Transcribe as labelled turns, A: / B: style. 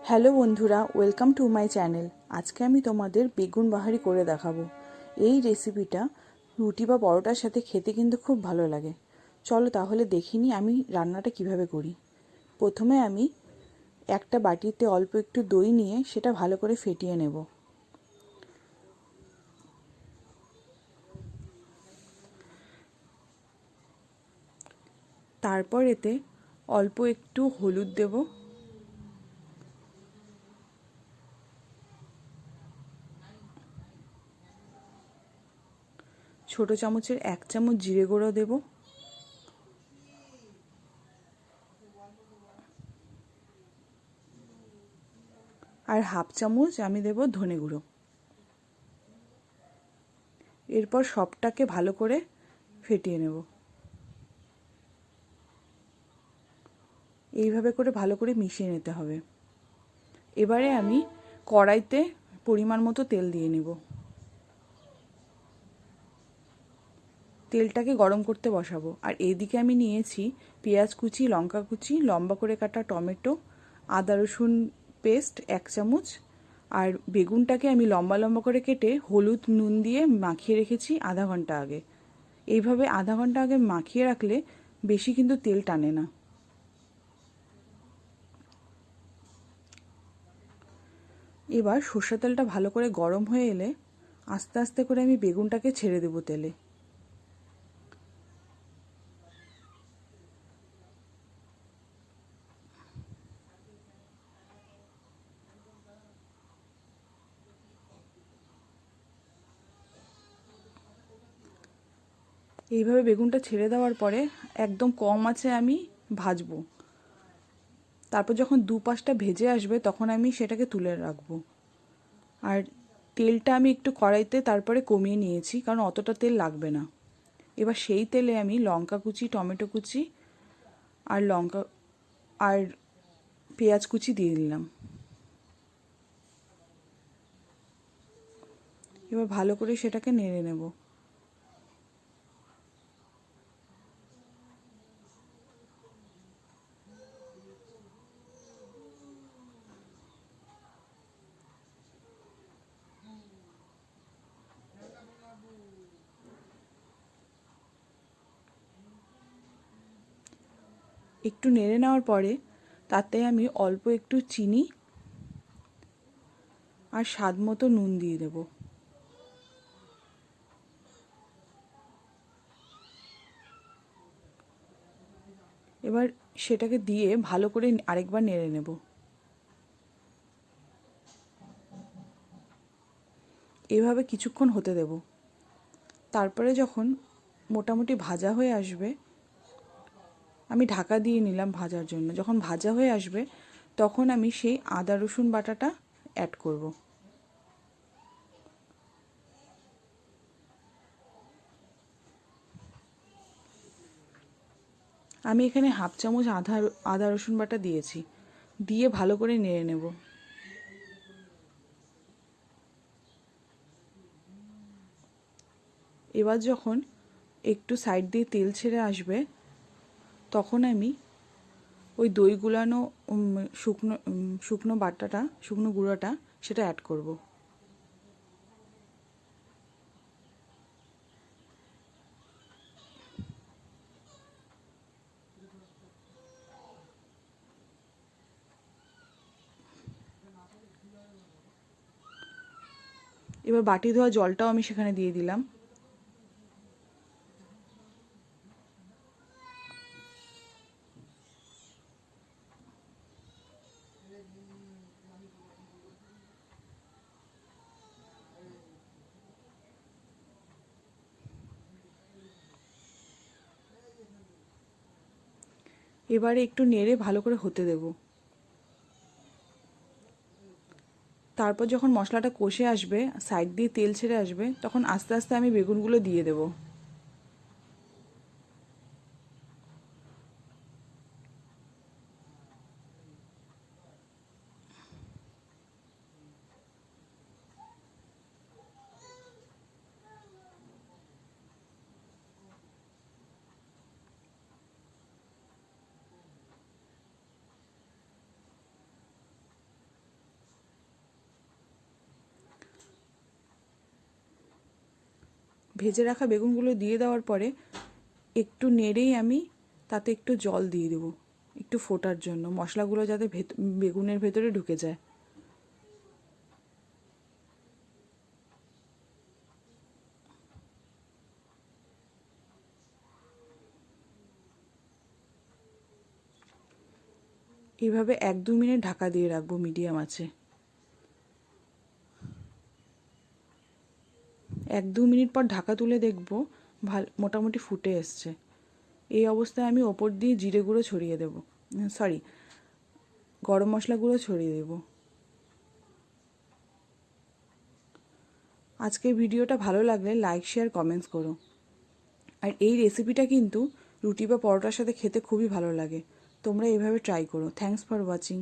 A: Hello বন্ধুরা, welcome to my channel. আজকে আমি তোমাদের বেগুন বাহারি করে দেখাবো। এই রেসিপিটা রুটি বা পরোটার সাথে খেতে কিন্তু খুব ভালো লাগে। চলো তাহলে দেখিনি আমি রান্নাটা কিভাবে করি। প্রথমে আমি একটা বাটিতে অল্প একটু দই নিয়ে সেটা ভালো করে ফেটিয়ে নেব। তারপর এতে অল্প একটু হলুদ দেব, ছোটো চামচের 1 চামচ জিরে গুঁড়ো দেব, আর 1/2 চামচ আমি দেব ধনে গুঁড়ো। এরপর সবটাকে ভালো করে ফেটিয়ে নেব। এইভাবে করে ভালো করে মিশিয়ে নিতে হবে। এবারে আমি কড়াইতে পরিমাণ মতো তেল দিয়ে নেব। তেলটাকে গরম করতে বসাবো। আর এইদিকে আমি নিয়েছি পেঁয়াজ কুচি, লঙ্কা কুচি, লম্বা করে কাটা টমেটো, আদা রসুন পেস্ট 1 চামচ, আর বেগুনটাকে আমি লম্বা লম্বা করে কেটে হলুদ নুন দিয়ে মাখিয়ে রেখেছি আধা ঘন্টা আগে। এইভাবে আধা ঘন্টা আগে মাখিয়ে রাখলে বেশি কিন্তু তেল টানে না। এবার সর্ষের তেলটা ভালো করে গরম হয়ে এলে আস্তে আস্তে করে আমি বেগুনটাকে ছেড়ে দেবো তেলে। এইভাবে বেগুনটা ছেড়ে দেওয়ার পরে একদম কম আঁচে আমি ভাজবো। তারপর যখন দুপাশটা ভেজে আসবে তখন আমি সেটাকে তুলে রাখবো। আর তেলটা আমি একটু কড়াইতে তারপরে কমিয়ে নিয়েছি, কারণ অতটা তেল লাগবে না। এবার সেই তেলে আমি লঙ্কা কুচি, টমেটো কুচি আর পেঁয়াজ কুচি দিয়ে দিলাম। এবার ভালো করে সেটাকে নেড়ে নেব। একটু নেড়ে নেওয়ার পরে তাতে আমি অল্প একটু চিনি আর স্বাদ মতো নুন দিয়ে দেব। এবার সেটাকে দিয়ে ভালো করে আরেকবার নেড়ে নেব। এভাবে কিছুক্ষণ হতে দেব। তারপরে যখন মোটামুটি ভাজা হয়ে আসবে, আমি ঢাকা দিয়ে নিলাম ভাজার জন্য। যখন ভাজা হয়ে আসবে তখন আমি সেই আদা রসুন বাটাটা অ্যাড করব। আমি এখানে 1/2 চামচ আদা রসুন বাটা দিয়েছি, দিয়ে ভালো করে নেড়ে নেব। এবার যখন একটু সাইড দিয়ে তেল ছেড়ে আসবে তখন আমি ওই দই গুলানো শুকনো গুঁড়োটা সেটা অ্যাড করব। এবার বাটি ধোয়া জলটাও আমি সেখানে দিয়ে দিলাম। এবারে একটু নেড়ে ভালো করে হতে দেব। তারপর যখন মশলাটা কষে আসবে, সাইড দিয়ে তেল ছেড়ে আসবে, তখন আস্তে আস্তে আমি বেগুনগুলো দিয়ে দেব। ভেজে রাখা বেগুনগুলো দিয়ে দেওয়ার পরে একটু নেড়েই আমি তাতে একটু জল দিয়ে দেবো, একটু ফোটার জন্য, মশলাগুলো যাতে বেগুনের ভেতরে ঢুকে যায়। এইভাবে 1-2 মিনিট ঢাকা দিয়ে রাখবো মিডিয়াম আছে। 1-2 মিনিট পর ঢাকা তুলে দেখবো মোটামুটি ফুটে এসছে। এই অবস্থায় আমি ওপর দিয়ে জিরে গুঁড়ো ছড়িয়ে দেবো, গরম মশলা গুঁড়ো ছড়িয়ে দেবো। আজকের ভিডিওটা ভালো লাগলে লাইক, শেয়ার, কমেন্টস করো। আর এই রেসিপিটা কিন্তু রুটি বা পরোটার সাথে খেতে খুবই ভালো লাগে। তোমরা এইভাবে ট্রাই করো। Thanks for watching.